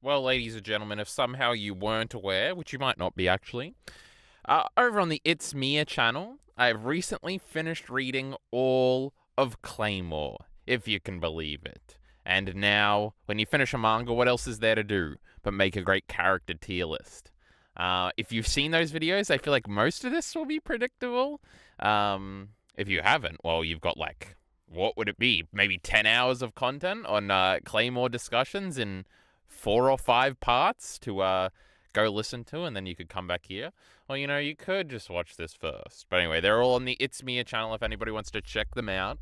Well, ladies and gentlemen, if somehow you weren't aware, which you might not be actually, over on the It's Mia channel, I've recently finished reading all of Claymore, if you can believe it. And now, when you finish a manga, what else is there to do but make a great character tier list? If you've seen those videos, I feel like most of this will be predictable. If you haven't, well, you've got like, what would it be? Maybe 10 hours of content on Claymore discussions in 4 or 5 parts to go listen to, and then you could come back here. Well, you could just watch this first. But anyway, they're all on the It's Mia channel if anybody wants to check them out.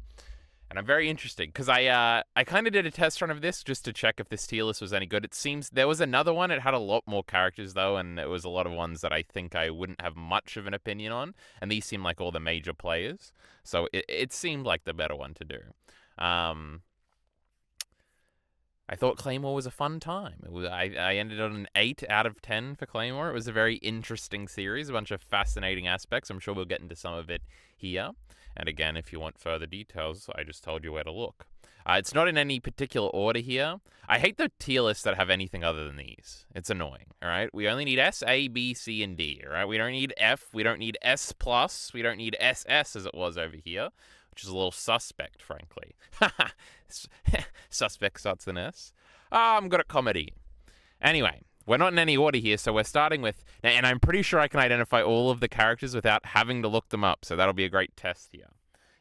And I'm very interested because I kind of did a test run of this just to check if this tier list was any good. It seems there was another one. It had a lot more characters though, and it was a lot of ones that I think I wouldn't have much of an opinion on. And these seem like all the major players, so it seemed like the better one to do. I thought Claymore was a fun time. I ended on an 8 out of 10 for Claymore. It was a very interesting series, a bunch of fascinating aspects. I'm sure we'll get into some of it here. And again, if you want further details, I just told you where to look. It's not in any particular order here. I hate the tier lists that have anything other than these. It's annoying, all right? We only need S, A, B, C, and D, all right? We don't need F. We don't need S+. We don't need SS as it was over here, which is a little suspect, frankly. Suspect starts with an S. I'm good at comedy. Anyway, we're not in any order here, so we're starting with... And I'm pretty sure I can identify all of the characters without having to look them up, so that'll be a great test here.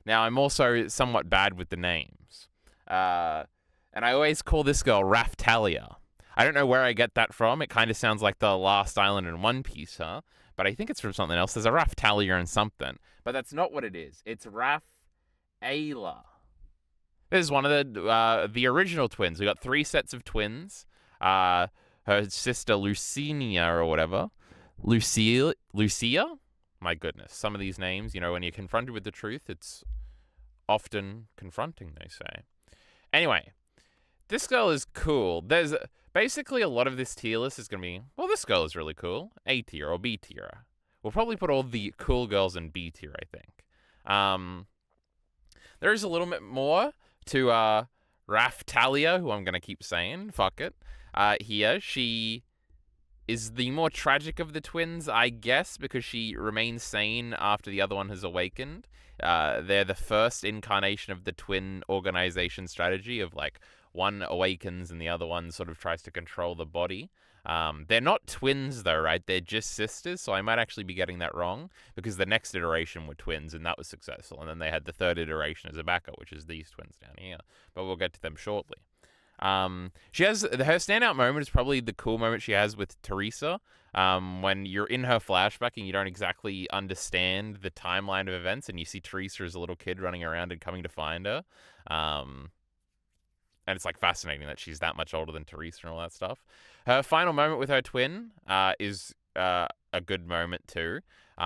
Now, I'm also somewhat bad with the names. And I always call this girl Raftalia. I don't know where I get that from. It kind of sounds like the last island in One Piece, huh? But I think it's from something else. There's a Raftalia and something. But that's not what it is. It's Ayla. This is one of the original twins. We got 3 sets of twins. Her sister Lucinia or whatever. Lucia? My goodness. Some of these names, when you're confronted with the truth, it's often confronting, they say. Anyway, this girl is cool. There's basically a lot of this tier list is going to be, well, this girl is really cool. A tier or B tier. We'll probably put all the cool girls in B tier, I think. There is a little bit more to Raftalia, who I'm going to keep saying, fuck it, here. She is the more tragic of the twins, I guess, because she remains sane after the other one has awakened. They're the first incarnation of the twin organization strategy of, like, one awakens and the other one sort of tries to control the body. They're not twins, though, right? They're just sisters, so I might actually be getting that wrong, because the next iteration were twins, and that was successful. And then they had the third iteration as a backup, which is these twins down here. But we'll get to them shortly. She has... her standout moment is probably the cool moment she has with Teresa, when you're in her flashback and you don't exactly understand the timeline of events, and you see Teresa as a little kid running around and coming to find her. And it's, like, fascinating that she's that much older than Teresa and all that stuff. Her final moment with her twin is a good moment, too.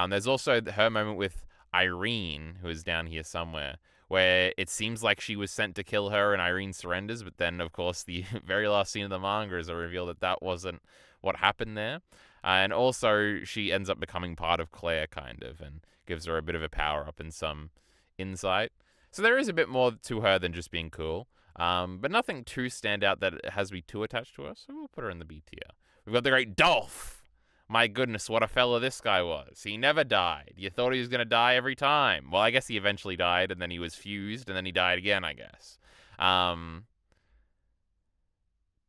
There's also her moment with Irene, who is down here somewhere, where it seems like she was sent to kill her and Irene surrenders, but then, of course, the very last scene of the manga is a reveal that that wasn't what happened there. And also, she ends up becoming part of Claire, kind of, and gives her a bit of a power-up and some insight. So there is a bit more to her than just being cool. But nothing too stand out that has to be too attached to her, so we'll put her in the B tier. We've got the great Dolph. My goodness, what a fella this guy was. He never died. You thought he was going to die every time. Well, I guess he eventually died, and then he was fused, and then he died again, I guess.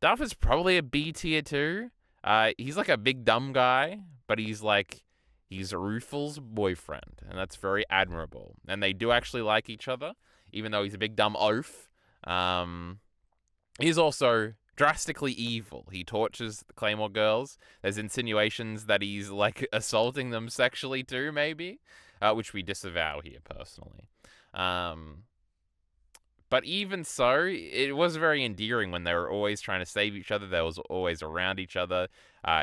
Dolph is probably a B tier too. He's like a big dumb guy, but he's Rufal's boyfriend, and that's very admirable. And they do actually like each other, even though he's a big dumb oaf. He's also drastically evil. He tortures the Claymore girls. There's insinuations that he's, like, assaulting them sexually too, maybe, which we disavow here personally. But even so, it was very endearing when they were always trying to save each other. They was always around each other.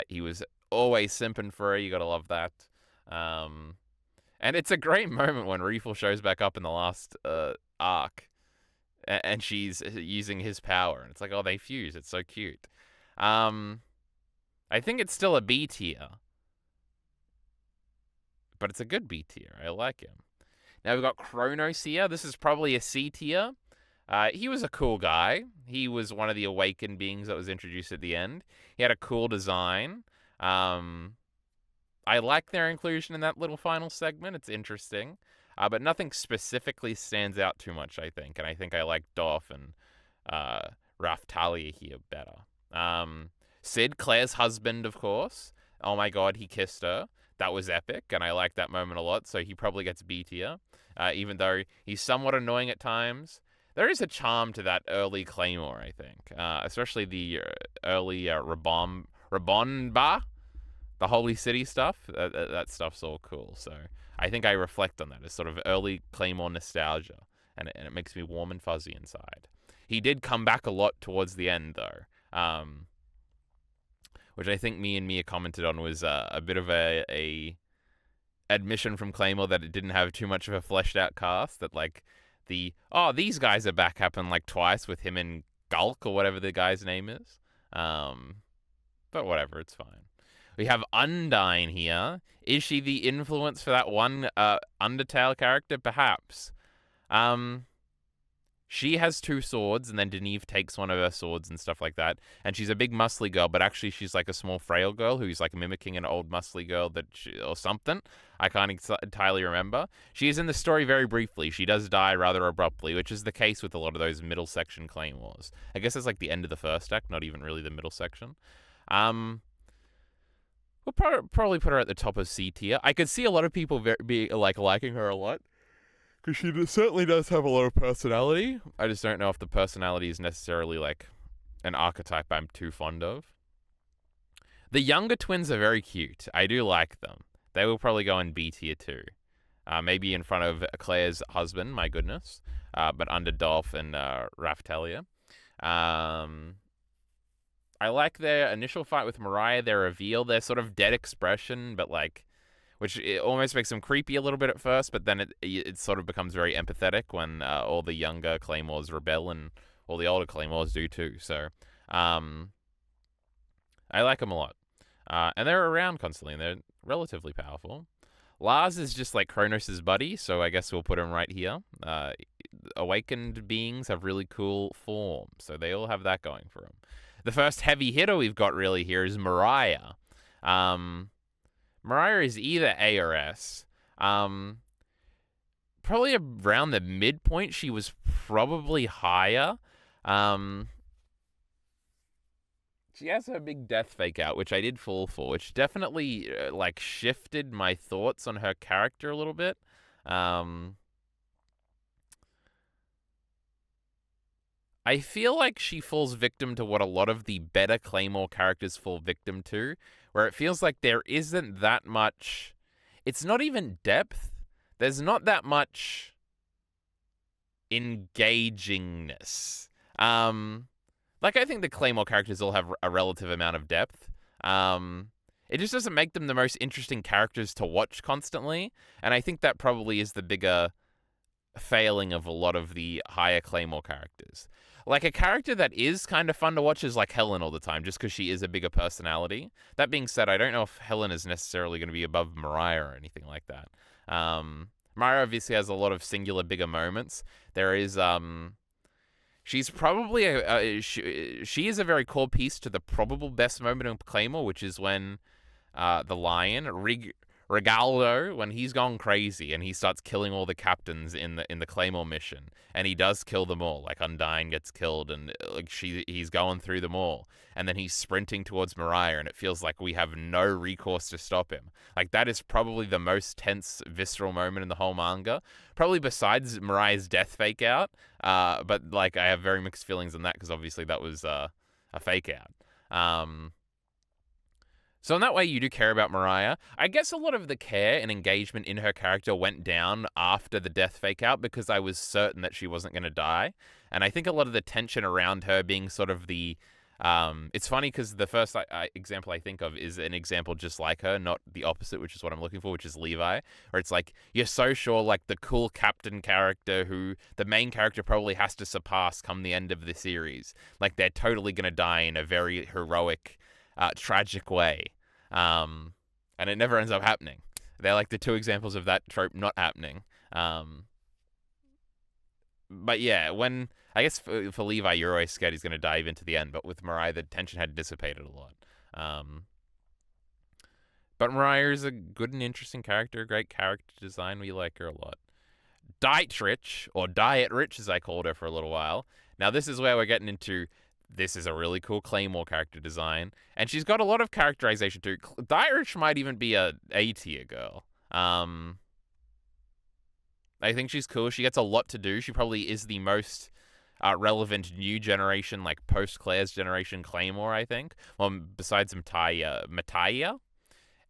He was always simping for her. You gotta love that. And it's a great moment when Rufal shows back up in the last arc. And she's using his power. And it's like, oh, they fuse. It's so cute. I think it's still a B tier. But it's a good B tier. I like him. Now we've got Kronos here. This is probably a C tier. He was a cool guy. He was one of the awakened beings that was introduced at the end. He had a cool design. I like their inclusion in that little final segment. It's interesting. But nothing specifically stands out too much, I think. And I think I like Dolph and Raftalia here better. Sid, Claire's husband, of course. Oh my god, he kissed her. That was epic, and I like that moment a lot, so he probably gets B tier. Even though he's somewhat annoying at times. There is a charm to that early Claymore, I think. Especially the early Rabonba, the Holy City stuff. That stuff's all cool, so I think I reflect on that as sort of early Claymore nostalgia, and it makes me warm and fuzzy inside. He did come back a lot towards the end, though, which I think me and Mia commented on was a bit of a admission from Claymore that it didn't have too much of a fleshed out cast, that like these guys are back happened like twice with him and Gulk or whatever the guy's name is. But whatever, it's fine. We have Undyne here. Is she the influence for that one Undertale character? Perhaps. She has two swords, and then Deneve takes one of her swords and stuff like that. And she's a big muscly girl, but actually she's like a small frail girl who's like mimicking an old muscly girl or something. I can't entirely remember. She is in the story very briefly. She does die rather abruptly, which is the case with a lot of those middle section Claymores. I guess it's like the end of the first act, not even really the middle section. We'll probably put her at the top of C tier. I could see a lot of people liking her a lot, because she certainly does have a lot of personality. I just don't know if the personality is necessarily like an archetype I'm too fond of. The younger twins are very cute. I do like them. They will probably go in B tier too. Maybe in front of Claire's husband, my goodness. But under Dolph and Raftalia. I like their initial fight with Mariah, their reveal, their sort of dead expression, but like, which it almost makes them creepy a little bit at first, but then it sort of becomes very empathetic when all the younger Claymores rebel, and all the older Claymores do too. So I like them a lot. And they're around constantly, and they're relatively powerful. Lars is just like Kronos' buddy, so I guess we'll put him right here. Awakened beings have really cool form, so they all have that going for them. The first heavy hitter we've got really here is Mariah. Mariah is either A or S. Probably around the midpoint, she was probably higher. She has her big death fake out, which I did fall for, which definitely shifted my thoughts on her character a little bit. I feel like she falls victim to what a lot of the better Claymore characters fall victim to, where it feels like there isn't that much. It's not even depth. There's not that much engagingness. I think the Claymore characters all have a relative amount of depth. It just doesn't make them the most interesting characters to watch constantly, and I think that probably is the bigger failing of a lot of the higher Claymore characters. Like, a character that is kind of fun to watch is like Helen all the time, just because she is a bigger personality. That being said, I don't know if Helen is necessarily going to be above Mariah or anything like that. Mariah obviously has a lot of singular bigger moments. There is, she's probably she is a very core piece to the probable best moment in Claymore, which is when the lion, Regaldo, when he's gone crazy and he starts killing all the captains in the Claymore mission, and he does kill them all. Like, Undyne gets killed, and he's going through them all, and then he's sprinting towards Mariah, and it feels like we have no recourse to stop him. Like, that is probably the most tense, visceral moment in the whole manga, probably besides Mariah's death fake out. But like, I have very mixed feelings on that, because obviously that was a fake out. So in that way, you do care about Mariah. I guess a lot of the care and engagement in her character went down after the death fake out, because I was certain that she wasn't going to die. And I think a lot of the tension around her being sort of the... it's funny, because the first example I think of is an example just like her, not the opposite, which is what I'm looking for, which is Levi. Where it's like, you're so sure, like, the cool captain character who the main character probably has to surpass come the end of the series. Like, they're totally going to die in a very heroic... tragic way, and it never ends up happening. They're like the two examples of that trope not happening. But yeah, when I guess for Levi, you're always scared he's going to die even to the end, but with Mariah, the tension had dissipated a lot. But Mariah is a good and interesting character, great character design. We like her a lot. Dietrich, or Diet Rich as I called her for a little while. Now, this is where we're getting into. This is a really cool Claymore character design, and she's got a lot of characterization too. Diet Rich might even be a A-tier girl. I think she's cool. She gets a lot to do. She probably is the most relevant new generation, like post-Claire's generation Claymore, I think. Well, besides Mataya.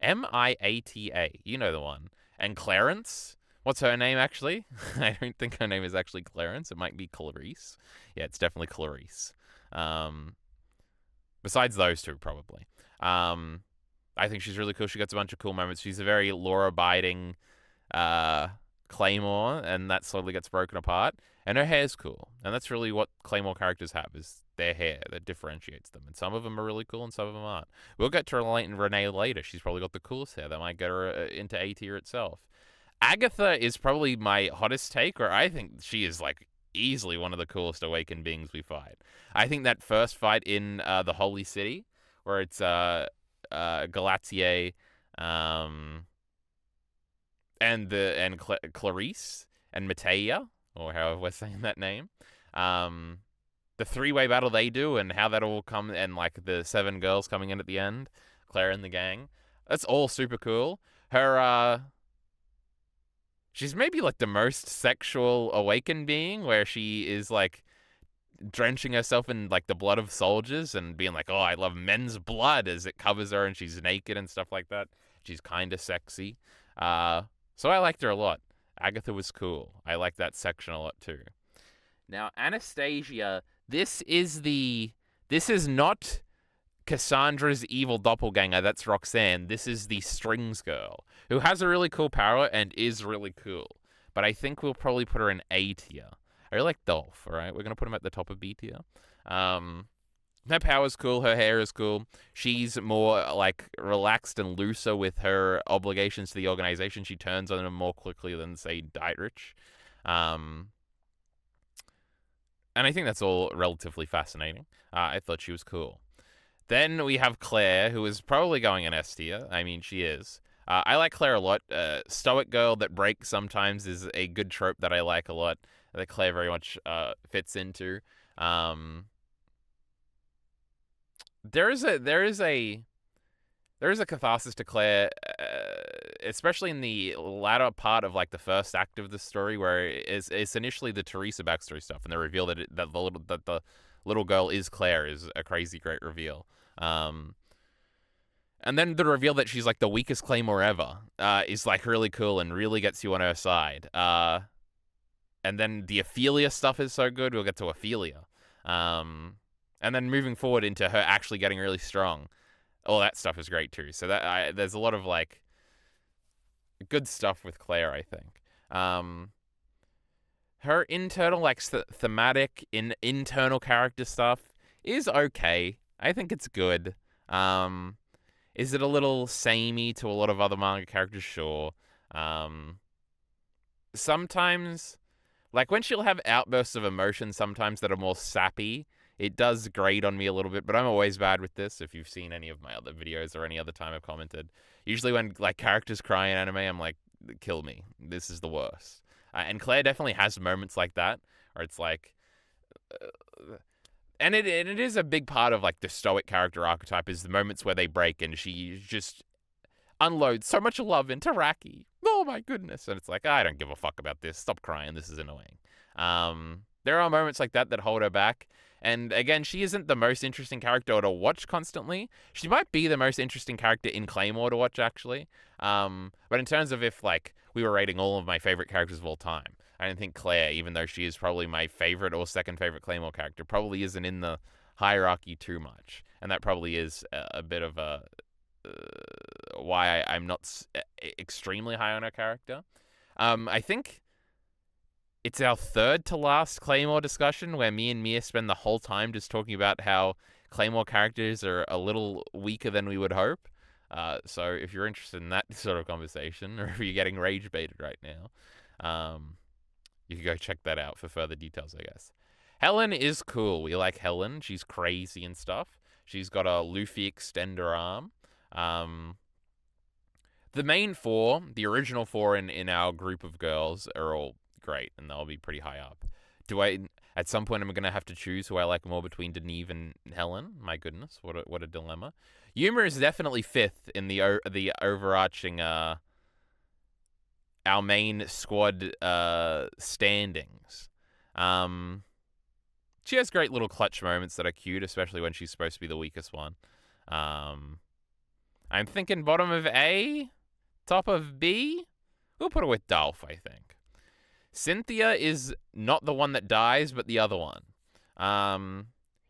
Miata. You know the one. And Clarence. What's her name, actually? I don't think her name is actually Clarence. It might be Clarice. Yeah, it's definitely Clarice. Besides those two, probably. I think she's really cool. She gets a bunch of cool moments. She's a very law-abiding Claymore, and that slowly gets broken apart. And her hair's cool. And that's really what Claymore characters have, is their hair that differentiates them. And some of them are really cool and some of them aren't. We'll get to Renee later. She's probably got the coolest hair. That might get her into A tier itself. Agatha is probably my hottest take, or I think she is like easily one of the coolest awakened beings we fight. I think that first fight in the Holy City, where it's Galatier, and Clarice and Matea, or however we're saying that name, the three-way battle they do, and how that all come, and like the 7 girls coming in at the end, Claire and the gang. That's all super cool. Her she's maybe like the most sexual awakened being, where she is like drenching herself in like the blood of soldiers and being like, oh, I love men's blood, as it covers her and she's naked and stuff like that. She's kind of sexy. So I liked her a lot. Agatha was cool. I like that section a lot too. Now, Anastasia, this is not Cassandra's evil doppelganger. That's Roxanne. This is the strings girl, who has a really cool power and is really cool. But I think we'll probably put her in A tier. I really like Dolph, all right? We're going to put him at the top of B tier. Her power's cool. Her hair is cool. She's more, like, relaxed and looser with her obligations to the organization. She turns on them more quickly than, say, Dietrich. And I think that's all relatively fascinating. I thought she was cool. Then we have Claire, who is probably going in S tier. I mean, she is. I like Claire a lot. Stoic girl that breaks sometimes is a good trope that I like a lot, that Claire very much fits into. There is a catharsis to Claire, especially in the latter part of like the first act of the story, where it's initially the Teresa backstory stuff, and the reveal that the little girl is Claire is a crazy great reveal. And then the reveal that she's like the weakest Claymore ever is like really cool and really gets you on her side. And then the Ophelia stuff is so good. We'll get to Ophelia. And then moving forward into her actually getting really strong. All that stuff is great too. So there's a lot of like good stuff with Claire, I think. Her internal like thematic internal character stuff is okay. I think it's good. Is it a little samey to a lot of other manga characters? Sure. Sometimes, like when she'll have outbursts of emotion sometimes that are more sappy, it does grate on me a little bit, but I'm always bad with this. If you've seen any of my other videos or any other time I've commented, usually when like characters cry in anime, I'm like, kill me. This is the worst. And Claire definitely has moments like that, where it's like, and it is a big part of like the stoic character archetype, is the moments where they break and she just unloads so much love into Raki. Oh my goodness. And it's like, I don't give a fuck about this. Stop crying. This is annoying. There are moments like that that hold her back. And again, she isn't the most interesting character to watch constantly. She might be the most interesting character in Claymore to watch, actually. But in terms of if like we were rating all of my favorite characters of all time, I don't think Claire, even though she is probably my favorite or second favorite Claymore character, probably isn't in the hierarchy too much. And that probably is a bit of a why I'm not extremely high on her character. I think it's our third to last Claymore discussion, where me and Mia spend the whole time just talking about how Claymore characters are a little weaker than we would hope. So if you're interested in that sort of conversation, or if you're getting rage baited right now, you can go check that out for further details, I guess. Helen is cool. We like Helen. She's crazy and stuff. She's got a Luffy extender arm. Um, the main four, the original four in our group of girls, are all great, and they'll be pretty high up. At some point, I'm going to have to choose who I like more between Deneve and Helen? My goodness, what a dilemma. Yuma is definitely fifth in the overarching our main squad standings. She has great little clutch moments that are cute, especially when she's supposed to be the weakest one. I'm thinking bottom of A, top of B. We'll put her with Dolph, I think. Cynthia is not the one that dies, but the other one.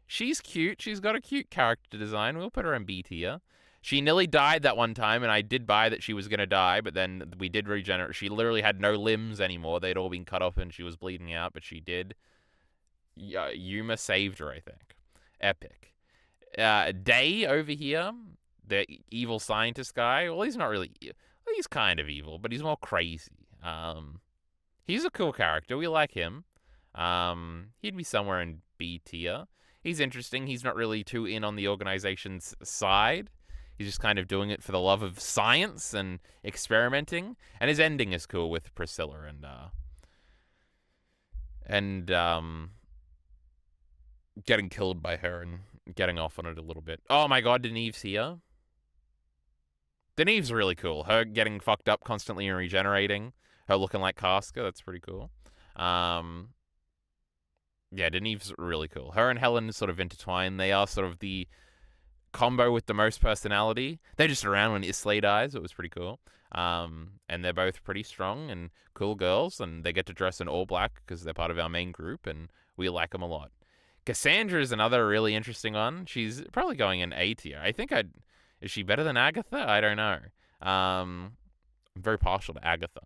She's cute. She's got a cute character design. We'll put her in B tier. She nearly died that one time, and I did buy that she was going to die, but then we did regenerate. She literally had no limbs anymore. They'd all been cut off, and she was bleeding out, but she did. Yuma saved her, I think. Epic. Day over here, the evil scientist guy. Well, he's not really... He's kind of evil, but he's more crazy. He's a cool character. We like him. He'd be somewhere in B tier. He's interesting. He's not really too in on the organization's side. He's just kind of doing it for the love of science and experimenting. And his ending is cool with Priscilla and getting killed by her and getting off on it a little bit. Oh my god, Deneve's here. Deneve's really cool. Her getting fucked up constantly and regenerating. Her looking like Casca. That's pretty cool. Yeah, Deneve's really cool. Her and Helen sort of intertwine. They are sort of the combo with the most personality. They're just around when Islay dies. It was pretty cool. And they're both pretty strong and cool girls, and they get to dress in all black because they're part of our main group, and we like them a lot. Cassandra is another really interesting one. She's probably going in A tier. Is she better than Agatha? I don't know. I'm very partial to Agatha.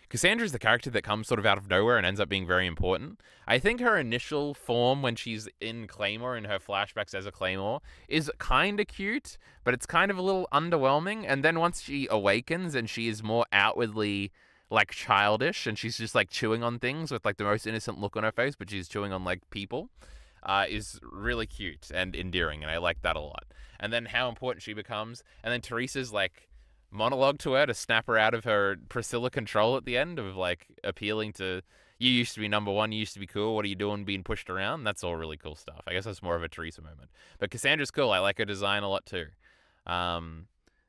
Cassandra's the character that comes sort of out of nowhere and ends up being very important. I think her initial form when she's in Claymore, in her flashbacks as a Claymore, is kind of cute, but it's kind of a little underwhelming. And then once she awakens and she is more outwardly like childish and she's just like chewing on things with like the most innocent look on her face, but she's chewing on like people, is really cute and endearing, and I like that a lot. And then how important she becomes, and then Teresa's like monologue to her to snap her out of her Priscilla control at the end of like appealing to, you used to be number one, you used to be cool, what are you doing being pushed around? That's all really cool stuff. I guess that's more of a Teresa moment. But Cassandra's cool. I like her design a lot too.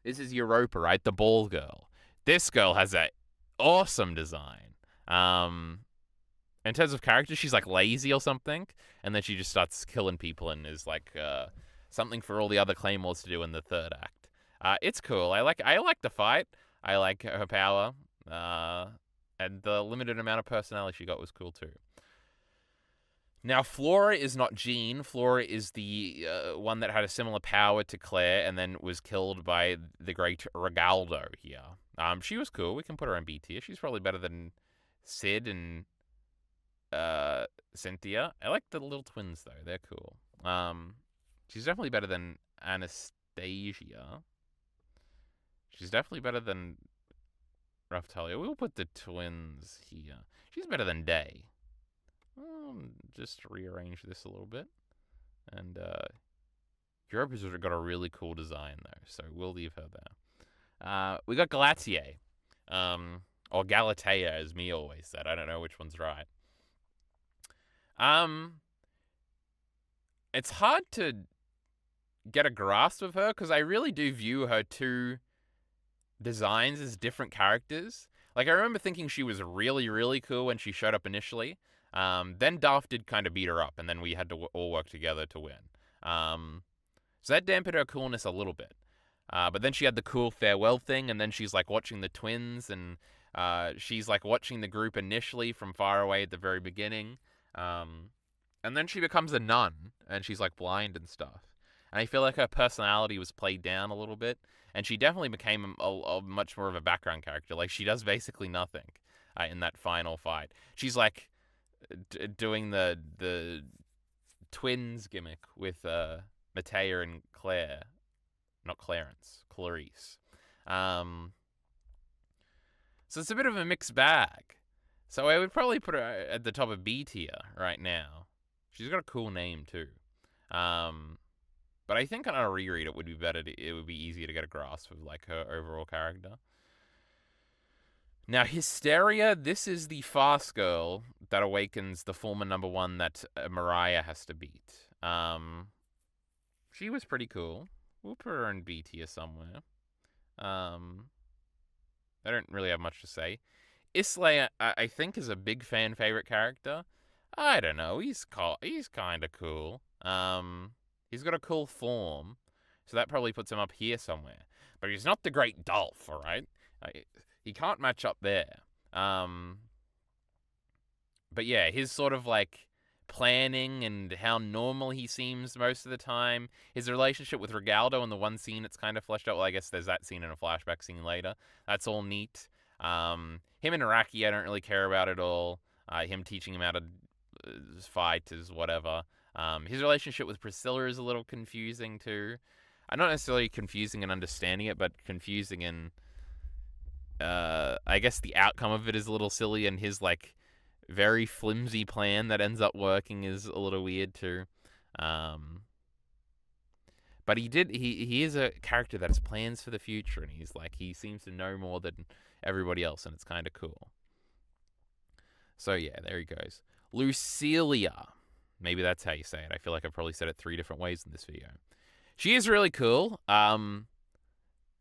This is Europa, right? The ball girl. This girl has a awesome design. In terms of character, she's like lazy or something, and then she just starts killing people and is like something for all the other Claymores to do in the third act. It's cool. I like the fight. I like her power. And the limited amount of personality she got was cool too. Now, Flora is not Jean. Flora is the one that had a similar power to Claire and then was killed by the great Regaldo here. She was cool. We can put her in B tier. She's probably better than Sid and Cynthia. I like the little twins though. They're cool. She's definitely better than Anastasia. She's definitely better than Raftalia. We'll put the twins here. She's better than Day. Just rearrange this a little bit. And Europa's got a really cool design though, so we'll leave her there. We got Galatier. Or Galatea, as me always said. I don't know which one's right. It's hard to get a grasp of her because I really do view her two designs as different characters. Like, I remember thinking she was really, really cool when she showed up initially. Then Darth did kind of beat her up, and then we had to all work together to win. So that dampened her coolness a little bit. But then she had the cool farewell thing, and then she's like watching the twins, and she's like watching the group initially from far away at the very beginning. And then she becomes a nun, and she's like blind and stuff. And I feel like her personality was played down a little bit, and she definitely became a much more of a background character. Like, she does basically nothing in that final fight. She's like doing the twins gimmick with Matea and Claire. Not Clarence, Clarice. So it's a bit of a mixed bag. So I would probably put her at the top of B tier right now. She's got a cool name too. But I think on a reread it would be better. It would be easier to get a grasp of like her overall character. Now, Hysteria, this is the fast girl that awakens the former number one that Mariah has to beat. She was pretty cool. We'll put her in B tier somewhere. I don't really have much to say. Islay, I think, is a big fan favorite character. I don't know. He's kind of cool. He's got a cool form, so that probably puts him up here somewhere. But he's not the Great Dolph, all right? He can't match up there. But yeah, his sort of like planning and how normal he seems most of the time. His relationship with Regaldo in the one scene it's kind of fleshed out. Well, I guess there's that scene in a flashback scene later. That's all neat. Him and Iraqi I don't really care about at all. Him teaching him how to fight is whatever. His relationship with Priscilla is a little confusing too. Not necessarily confusing in understanding it, but confusing in I guess the outcome of it is a little silly, and his like very flimsy plan that ends up working is a little weird too. But he is a character that has plans for the future, and he seems to know more than everybody else, and it's kind of cool. So yeah, there he goes. Lucilia. Maybe that's how you say it. I feel like I've probably said it 3 different ways in this video. She is really cool.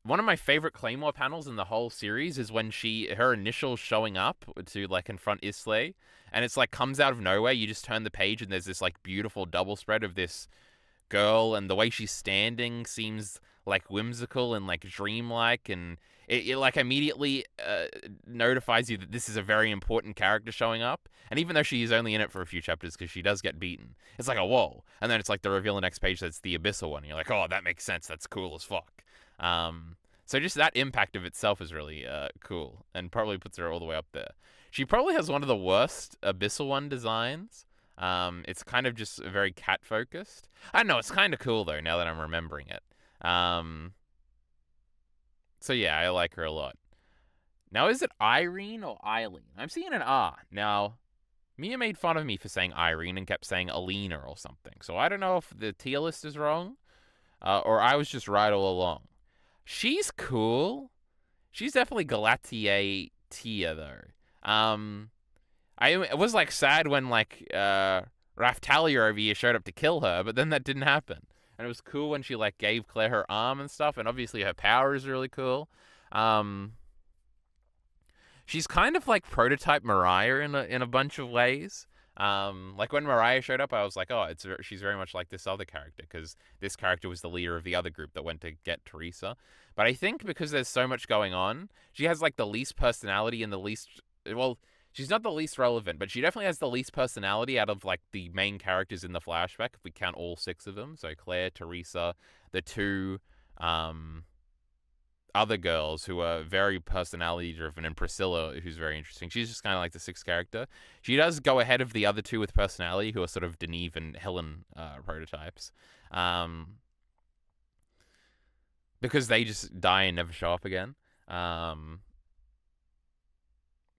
One of my favorite Claymore panels in the whole series is when her initial showing up to like confront Islay, and it's like comes out of nowhere. You just turn the page and there's this like beautiful double spread of this girl, and the way she's standing seems like whimsical and like dreamlike, and it like immediately notifies you that this is a very important character showing up. And even though she is only in it for a few chapters because she does get beaten, it's like a whoa. And then it's like the reveal the next page that's the Abyssal one. And you're like, oh, that makes sense. That's cool as fuck. So just that impact of itself is really cool, and probably puts her all the way up there. She probably has one of the worst Abyssal one designs. It's kind of just very cat focused. I don't know, it's kind of cool though now that I'm remembering it. So yeah, I like her a lot. Now, is it Irene or Eileen? I'm seeing an R. Now, Mia made fun of me for saying Irene and kept saying Alina or something. So I don't know if the tier list is wrong, or I was just right all along. She's cool. She's definitely Galatier tier though. I was like sad when like Raftalia over here showed up to kill her, but then that didn't happen. And it was cool when she like gave Claire her arm and stuff, and obviously her power is really cool. She's kind of like prototype Mariah in a bunch of ways. Like when Mariah showed up, I was like, oh, she's very much like this other character, because this character was the leader of the other group that went to get Teresa. But I think because there's so much going on, she has like the least personality and the least, well, she's not the least relevant, but she definitely has the least personality out of like the main characters in the flashback, if we count all 6 of them. So Claire, Teresa, the 2 other girls who are very personality driven, and Priscilla, who's very interesting. She's just kind of like the 6th character. She does go ahead of the other 2 with personality, who are sort of Deneve and Helen prototypes. Because they just die and never show up again.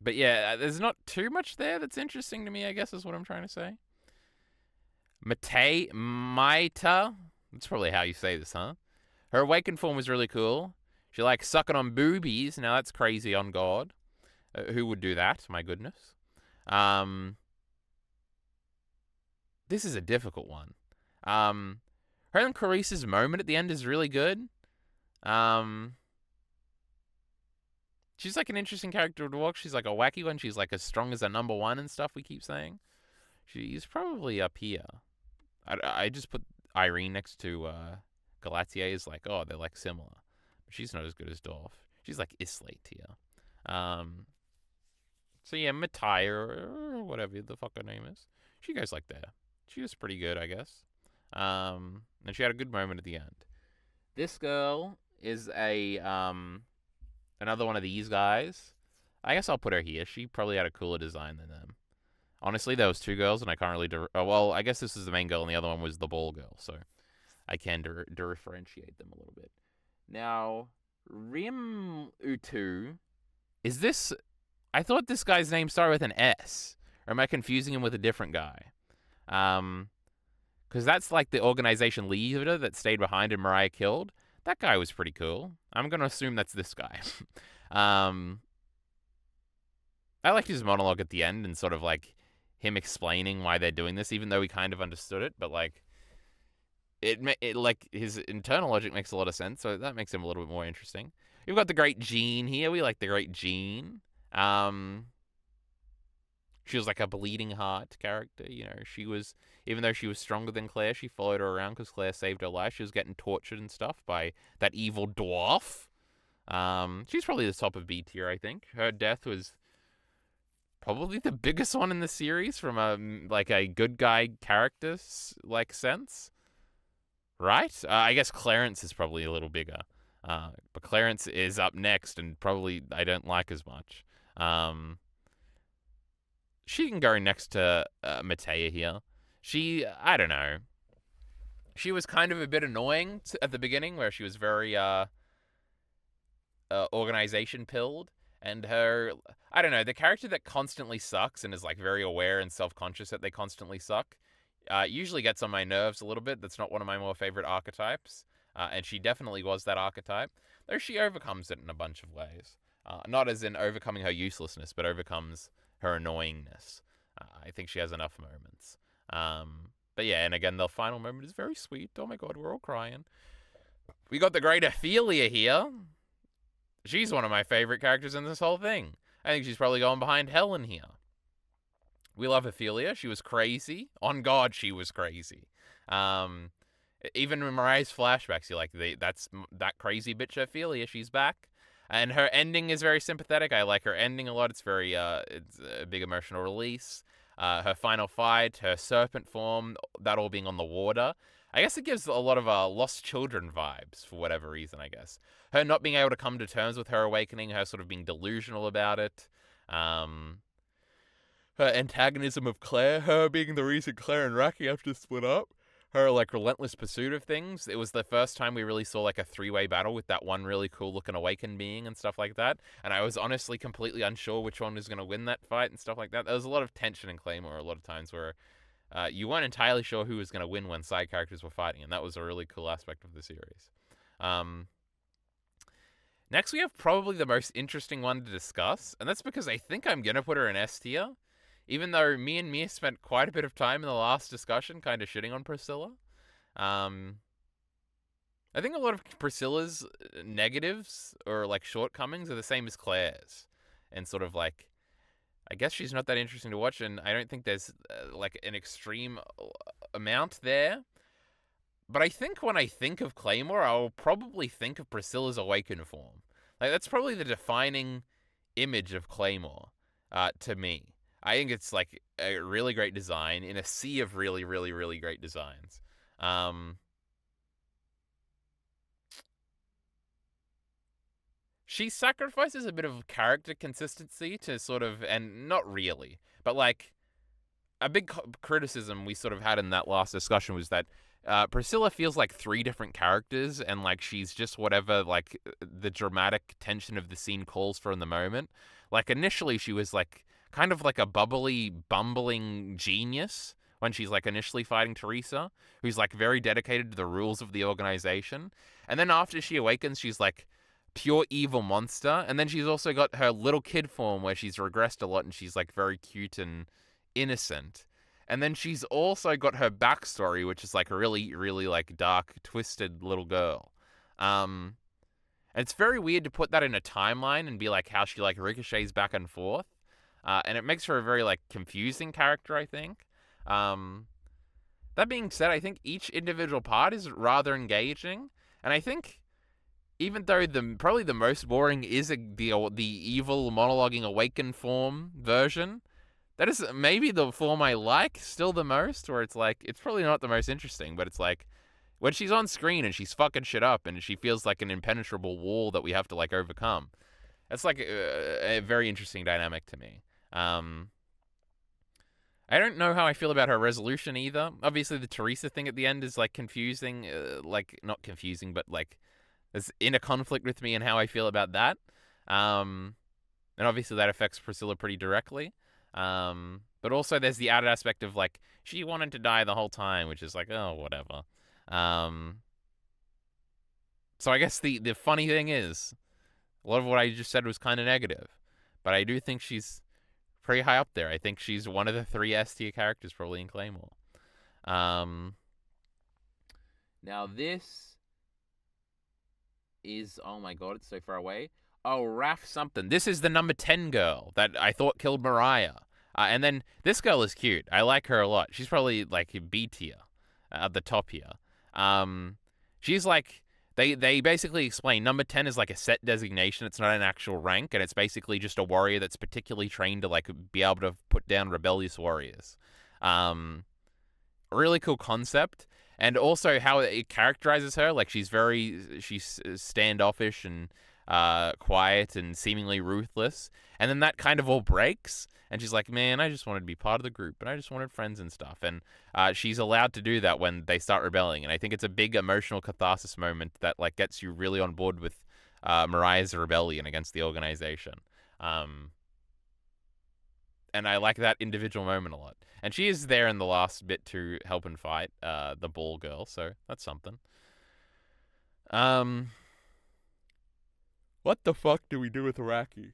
But yeah, there's not too much there that's interesting to me, I guess is what I'm trying to say. Maita, that's probably how you say this, huh? Her awakened form was really cool. She likes sucking on boobies. Now that's crazy on God. Who would do that? My goodness. This is a difficult one. Her and Clarice's moment at the end is really good. She's like an interesting character to watch. She's like a wacky one. She's like as strong as a number 1 and stuff we keep saying. She's probably up here. I just put Irene next to Galatier is like, oh, they're like similar. But she's not as good as Dolph. She's like Islay tier. So yeah, Mattia or whatever the fuck her name is. She goes like there. She was pretty good, I guess. And she had a good moment at the end. This girl is a another one of these guys. I guess I'll put her here. She probably had a cooler design than them. Honestly, there was 2 girls, and I can't really... well, I guess this is the main girl, and the other one was the ball girl, so I can differentiate them a little bit. Now, Rim Utu, is this I thought this guy's name started with an S. Or am I confusing him with a different guy? Because that's like the organization leader that stayed behind and Mariah killed. That guy was pretty cool. I'm going to assume that's this guy. um, I liked his monologue at the end and sort of like him explaining why they're doing this, even though we kind of understood it. But like, it like his internal logic makes a lot of sense, so that makes him a little bit more interesting. We've got the great Jean here. We like the great Jean. She was like a bleeding heart character. You know, she was, even though she was stronger than Claire, she followed her around because Claire saved her life. She was getting tortured and stuff by that evil dwarf. She's probably the top of B tier, I think. Her death was probably the biggest one in the series from a good guy character like sense, right? I guess Clarence is probably a little bigger, but Clarence is up next and probably I don't like as much. She can go next to Matea here. I don't know. She was kind of a bit annoying at the beginning, where she was very organization pilled, and I don't know, the character that constantly sucks and is like very aware and self-conscious that they constantly suck, usually gets on my nerves a little bit. That's not one of my more favorite archetypes, and she definitely was that archetype, though she overcomes it in a bunch of ways. Not as in overcoming her uselessness, but overcomes her annoyingness. I think she has enough moments. But yeah, and again, the final moment is very sweet. Oh my god, we're all crying. We got the great Ophelia here. She's one of my favorite characters in this whole thing. I think she's probably going behind Helen here. We love Ophelia. She was crazy. On God, she was crazy. Even in Mariah's flashbacks, you're like, that's that crazy bitch Ophelia. She's back. And her ending is very sympathetic. I like her ending a lot. It's very, it's a big emotional release. Her final fight, her serpent form, that all being on the water. I guess it gives a lot of Lost Children vibes for whatever reason, I guess. Her not being able to come to terms with her awakening, her sort of being delusional about it. Her antagonism of Claire, her being the reason Claire and Raki have to split up. Her like relentless pursuit of things. It was the first time we really saw like a three-way battle with that one really cool looking awakened being and stuff like that. And I was honestly completely unsure which one was going to win that fight and stuff like that. There was a lot of tension in Claymore a lot of times where you weren't entirely sure who was going to win when side characters were fighting, and that was a really cool aspect of the series. Next, we have probably the most interesting one to discuss, and that's because I think I'm going to put her in S tier, even though me and Mia spent quite a bit of time in the last discussion kind of shitting on Priscilla. I think a lot of Priscilla's negatives or like shortcomings are the same as Claire's, and sort of like, I guess she's not that interesting to watch, and I don't think there's like an extreme amount there. But I think when I think of Claymore, I'll probably think of Priscilla's awakened form. Like, that's probably the defining image of Claymore to me. I think it's like a really great design in a sea of really, really, really great designs. She sacrifices a bit of character consistency to sort of, and not really, but like a big criticism we sort of had in that last discussion was that Priscilla feels like three different characters, and like she's just whatever like the dramatic tension of the scene calls for in the moment. Like initially she was like kind of like a bubbly, bumbling genius when she's like initially fighting Teresa, who's like very dedicated to the rules of the organization. And then after she awakens, she's like pure evil monster. And then she's also got her little kid form where she's regressed a lot and she's like very cute and innocent. And then she's also got her backstory, which is like a really, really like dark, twisted little girl. And it's very weird to put that in a timeline and be like how she like ricochets back and forth. And it makes her a very like confusing character, I think. That being said, I think each individual part is rather engaging. And I think even though probably the most boring is the evil monologuing awakened form version, that is maybe the form I like still the most, where it's like, it's probably not the most interesting, but it's like, when she's on screen and she's fucking shit up and she feels like an impenetrable wall that we have to like overcome. It's like a very interesting dynamic to me. I don't know how I feel about her resolution either. Obviously the Teresa thing at the end is like confusing, like not confusing, but like it's in a conflict with me and how I feel about that. And and obviously that affects Priscilla pretty directly. But also there's the added aspect of like she wanted to die the whole time, which is like, oh, whatever. So I guess the funny thing is, a lot of what I just said was kind of negative, but I do think she's pretty high up there. I think she's one of the 3 S tier characters probably in Claymore. Now this is, oh my god, it's so far away. Oh, Raph something. This is the number 10 girl that I thought killed Mariah. And then this girl is cute. I like her a lot. She's probably like B tier at the top here. She's like, they basically explain number 10 is like a set designation. It's not an actual rank, and it's basically just a warrior that's particularly trained to like be able to put down rebellious warriors. Really cool concept. And also how it characterizes her, like she's standoffish and quiet and seemingly ruthless. And then that kind of all breaks, and she's like, man, I just wanted to be part of the group, and I just wanted friends and stuff. And she's allowed to do that when they start rebelling. And I think it's a big emotional catharsis moment that like gets you really on board with Mariah's rebellion against the organization. And I like that individual moment a lot. And she is there in the last bit to help and fight the ball girl, so that's something. What the fuck do we do with Raki?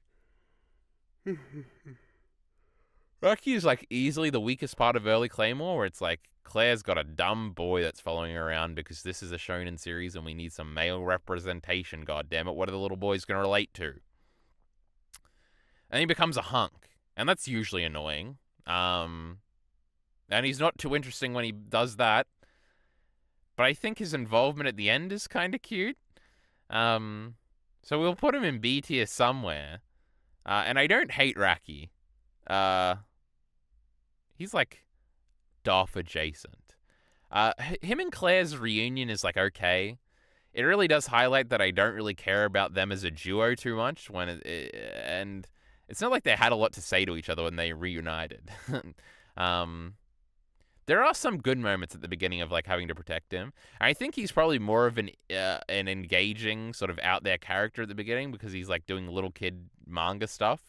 Raki is like easily the weakest part of early Claymore, where it's like Claire's got a dumb boy that's following her around because this is a shonen series and we need some male representation, goddammit. What are the little boys going to relate to? And he becomes a hunk. And that's usually annoying. And he's not too interesting when he does that. But I think his involvement at the end is kind of cute. So we'll put him in B tier somewhere. And I don't hate Raki. He's like Doff adjacent. Him and Claire's reunion is like okay. It really does highlight that I don't really care about them as a duo too much and it's not like they had a lot to say to each other when they reunited. There are some good moments at the beginning of like having to protect him. I think he's probably more of an engaging sort of out there character at the beginning because he's like doing little kid manga stuff,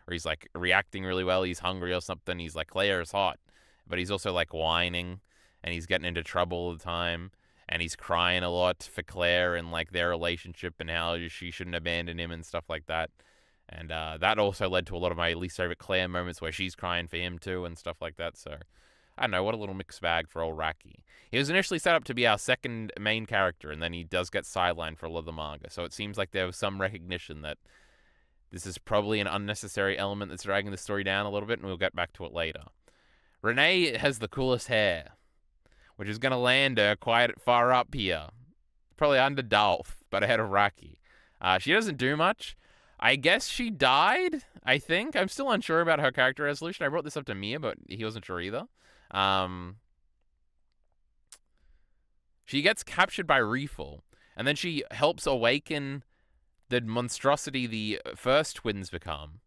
or he's like reacting really well. He's hungry or something. He's like, Claire is hot, but he's also like whining and he's getting into trouble all the time. And he's crying a lot for Claire and like their relationship and how she shouldn't abandon him and stuff like that. And that also led to a lot of my least favorite Claire moments where she's crying for him too and stuff like that. So, I don't know, what a little mixed bag for old Raki. He was initially set up to be our second main character, and then he does get sidelined for a lot of the manga. So it seems like there was some recognition that this is probably an unnecessary element that's dragging the story down a little bit, and we'll get back to it later. Renee has the coolest hair, which is going to land her quite far up here. Probably under Dolph, but ahead of Raki. She doesn't do much. I guess she died, I think. I'm still unsure about her character resolution. I brought this up to Mia, but he wasn't sure either. She gets captured by Reefel, and then she helps awaken the monstrosity the first twins become.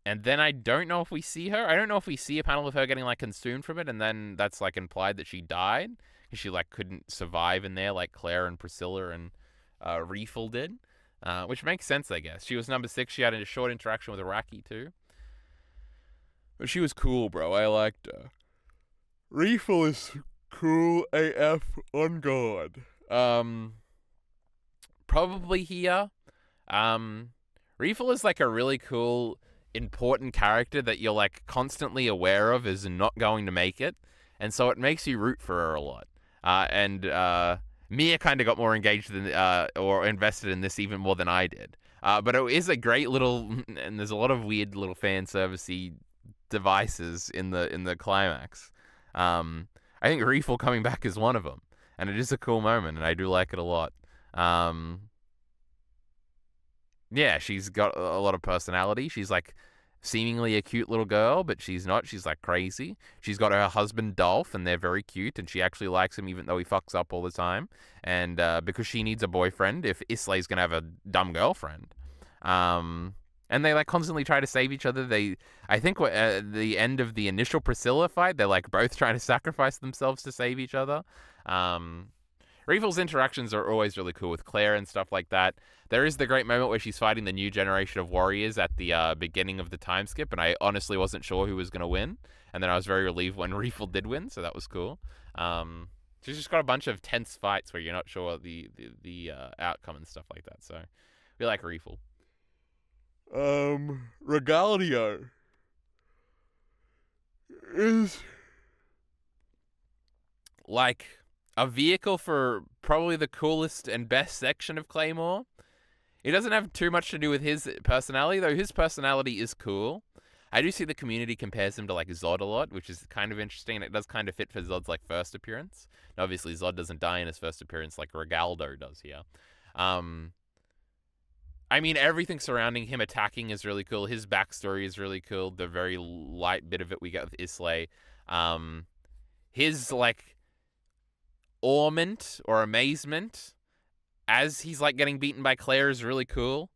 And then I don't know if we see her. I don't know if we see a panel of her getting like consumed from it, and then that's like implied that she died because she like couldn't survive in there like Claire and Priscilla and Reefel did. Which makes sense, I guess. She was number 6. She had a short interaction with Araki, too. But she was cool, bro. I liked her. Reefel is cool AF on God. Probably here. Reefel is like a really cool, important character that you're like constantly aware of is not going to make it. And so it makes you root for her a lot. Mia kind of got more engaged than or invested in this even more than I did. But it is a great little, and there's a lot of weird little fan servicey devices in the climax. I think Reefel coming back is one of them, and it is a cool moment, and I do like it a lot. Yeah, she's got a lot of personality. She's like seemingly a cute little girl, but she's not. She's like crazy. She's got her husband Dolph, and they're very cute, and she actually likes him even though he fucks up all the time. And because she needs a boyfriend if Islay's gonna have a dumb girlfriend. And they like constantly try to save each other. I think at the end of the initial Priscilla fight, they're like both trying to sacrifice themselves to save each other. Reefal's interactions are always really cool with Claire and stuff like that. There is the great moment where she's fighting the new generation of warriors at the beginning of the time skip, and I honestly wasn't sure who was going to win. And then I was very relieved when Reefal did win, so that was cool. She's just got a bunch of tense fights where you're not sure the outcome and stuff like that. So we like Reefal. Regalia is like a vehicle for probably the coolest and best section of Claymore. It doesn't have too much to do with his personality, though his personality is cool. I do see the community compares him to like Zod a lot, which is kind of interesting, and it does kind of fit for Zod's like first appearance. And obviously Zod doesn't die in his first appearance like Regaldo does here. I mean, everything surrounding him attacking is really cool. His backstory is really cool. The very light bit of it we get with Islay. His like ornament or amazement as he's like getting beaten by Claire is really cool.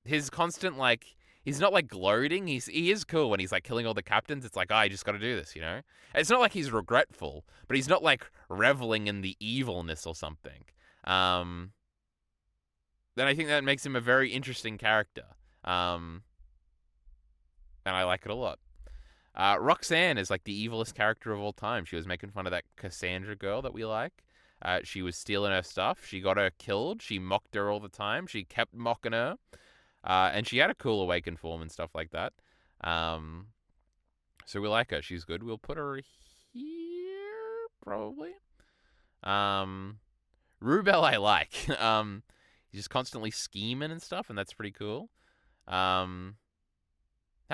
His constant like he's not like gloating. He is cool when he's like killing all the captains. It's like, oh, I just got to do this, you know. It's not like he's regretful, but he's not like reveling in the evilness or something. Then I think that makes him a very interesting character. And I like it a lot. Roxanne is like the evilest character of all time. She was making fun of that Cassandra girl that we like. She was stealing her stuff. She got her killed. She mocked her all the time. She kept mocking her. And she had a cool awakened form and stuff like that. So we like her. She's good. We'll put her here, probably. Rubel I like. He's just constantly scheming and stuff, and that's pretty cool. How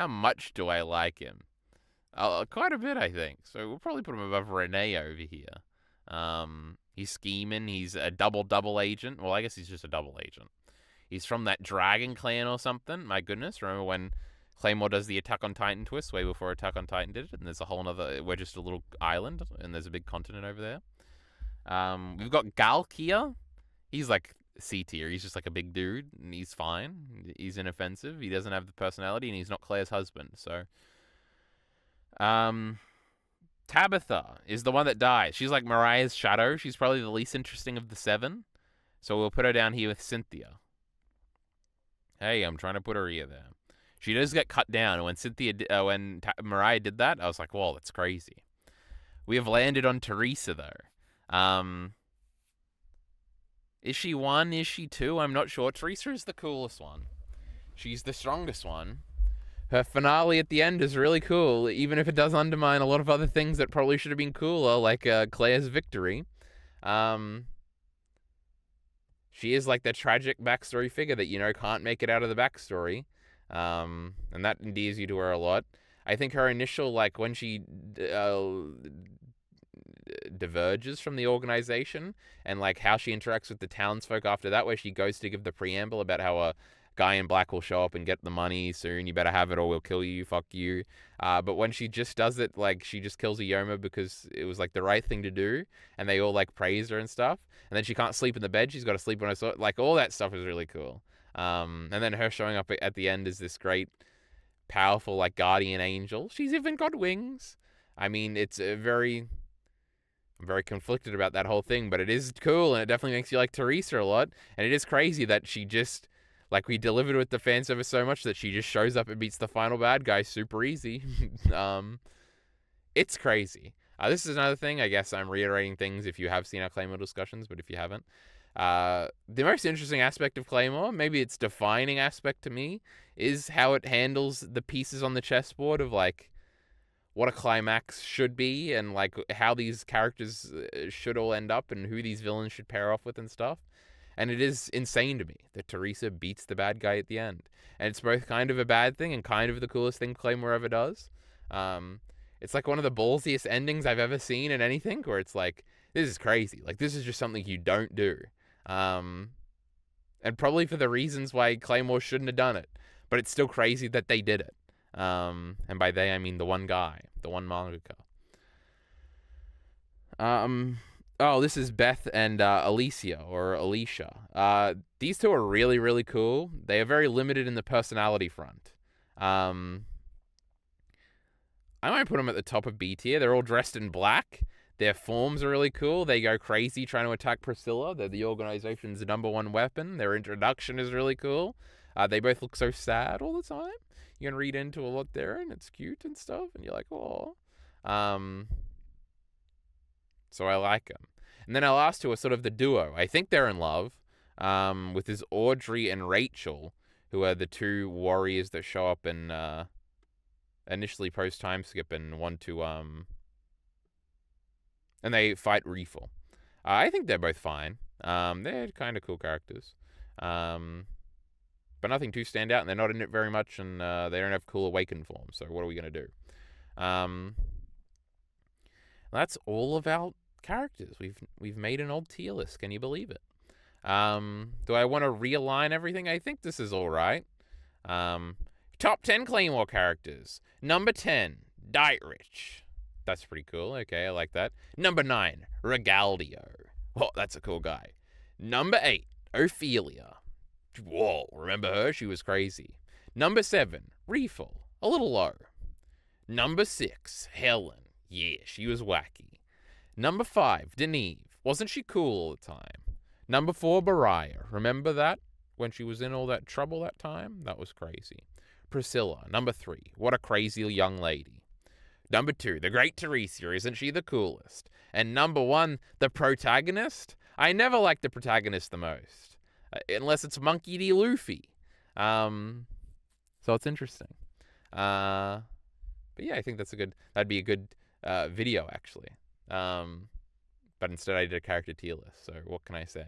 much do I like him? Quite a bit, I think. So we'll probably put him above Renee over here. He's scheming. He's a double agent. Well, I guess he's just a double agent. He's from that Dragon Clan or something. My goodness. Remember when Claymore does the Attack on Titan twist way before Attack on Titan did it? And there's a whole other... We're just a little island, and there's a big continent over there. We've got Galk here. He's like C tier. He's just like a big dude, and he's fine. He's inoffensive. He doesn't have the personality, and he's not Claire's husband. So, Tabitha is the one that dies. She's like Mariah's shadow. She's probably the least interesting of the 7. So we'll put her down here with Cynthia. Hey, I'm trying to put her here there. She does get cut down. When Mariah did that, I was like, whoa, that's crazy. We have landed on Teresa, though. Is she 1? Is she 2? I'm not sure. Teresa is the coolest one. She's the strongest one. Her finale at the end is really cool, even if it does undermine a lot of other things that probably should have been cooler, like Claire's victory. She is like the tragic backstory figure that, you know, can't make it out of the backstory. And that endears you to her a lot. I think her initial, like, when she diverges from the organization and, like, how she interacts with the townsfolk after that, where she goes to give the preamble about how a guy in black will show up and get the money soon, you better have it or we'll kill you, fuck you. But when she just does it, like, she just kills Ioma because it was, like, the right thing to do, and they all, like, praise her and stuff, and then she can't sleep in the bed, she's got to sleep on her sword, like, all that stuff is really cool. And then her showing up at the end is this great, powerful, like, guardian angel. She's even got wings. I mean, it's I'm very conflicted about that whole thing, but it is cool, and it definitely makes you like Teresa a lot, and it is crazy that she just... Like, we delivered with the fan service so much that she just shows up and beats the final bad guy super easy. It's crazy. This is another thing. I guess I'm reiterating things if you have seen our Claymore discussions, but if you haven't. The most interesting aspect of Claymore, maybe its defining aspect to me, is how it handles the pieces on the chessboard of, like, what a climax should be and, like, how these characters should all end up and who these villains should pair off with and stuff. And it is insane to me that Teresa beats the bad guy at the end. And it's both kind of a bad thing and kind of the coolest thing Claymore ever does. It's like one of the ballsiest endings I've ever seen in anything, where it's like, this is crazy. Like, this is just something you don't do. And probably for the reasons why Claymore shouldn't have done it. But it's still crazy that they did it. And by they, I mean the one guy, the one mangaka. Oh, this is Beth and Alicia. These two are really, really cool. They are very limited in the personality front. I might put them at the top of B tier. They're all dressed in black. Their forms are really cool. They go crazy trying to attack Priscilla. They're the organization's #1 weapon. Their introduction is really cool. They both look so sad all the time. You can read into a lot there, and it's cute and stuff, and you're like, oh. So I like them. And then our last two are sort of the duo. I think they're in love, with this Audrey and Rachel, who are the two warriors that show up in initially post time skip and want to and they fight Reefel. I think they're both fine. They're kind of cool characters, but nothing too stand out, and they're not in it very much, and they don't have cool awakened forms. So what are we gonna do? That's all of our characters. We've made an old tier list. Can you believe it? Do I want to realign everything? I think this is all right. Top 10 Claymore characters. Number 10, Dietrich. That's pretty cool. Okay, I like that. Number 9, Regaldio. Oh, that's a cool guy. Number 8, Ophelia. Whoa, remember her? She was crazy. Number 7, Reefel. A little low. Number 6, Helen. Yeah, she was wacky. Number 5, Deneve. Wasn't she cool all the time? Number 4, Mariah. Remember that? When she was in all that trouble that time? That was crazy. Priscilla. Number 3, what a crazy young lady. Number 2, the great Teresa. Isn't she the coolest? And number 1, the protagonist. I never liked the protagonist the most. Unless it's Monkey D. Luffy. So it's interesting. But yeah, I think that'd be a good video, actually. But instead I did a character tier list, so what can I say?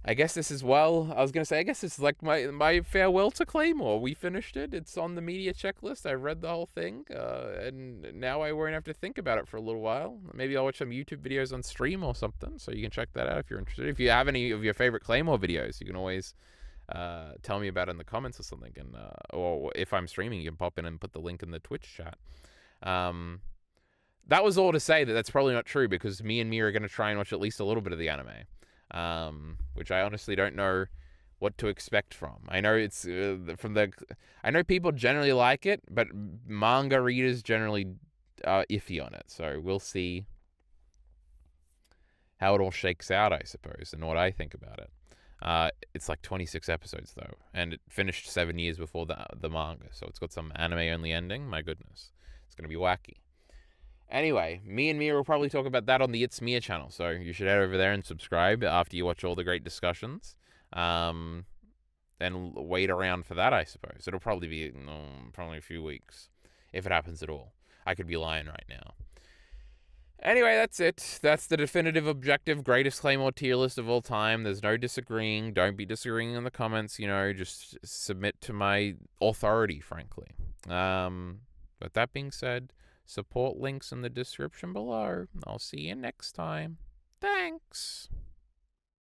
I guess this is, well, I was going to say, I guess it's like my farewell to Claymore. We finished it. It's on the media checklist. I read the whole thing, and now I won't have to think about it for a little while. Maybe I'll watch some YouTube videos on stream or something, so you can check that out if you're interested. If you have any of your favorite Claymore videos, you can always tell me about it in the comments or something, and or if I'm streaming, you can pop in and put the link in the Twitch chat. That was all to say that's probably not true, because me and Mia are going to try and watch at least a little bit of the anime, which I honestly don't know what to expect from. I know it's I know people generally like it, but manga readers generally are iffy on it. So we'll see how it all shakes out, I suppose, and what I think about it. It's like 26 episodes though, and it finished 7 years before the manga, so it's got some anime-only ending. My goodness, it's gonna be wacky. Anyway, me and Mia will probably talk about that on the It's Mia channel, so you should head over there and subscribe after you watch all the great discussions. Then wait around for that, I suppose. It'll probably be probably a few weeks, if it happens at all. I could be lying right now. Anyway, that's it. That's the definitive objective, greatest Claymore tier list of all time. There's no disagreeing. Don't be disagreeing in the comments, just submit to my authority, frankly. But that being said, support links in the description below. I'll see you next time. Thanks.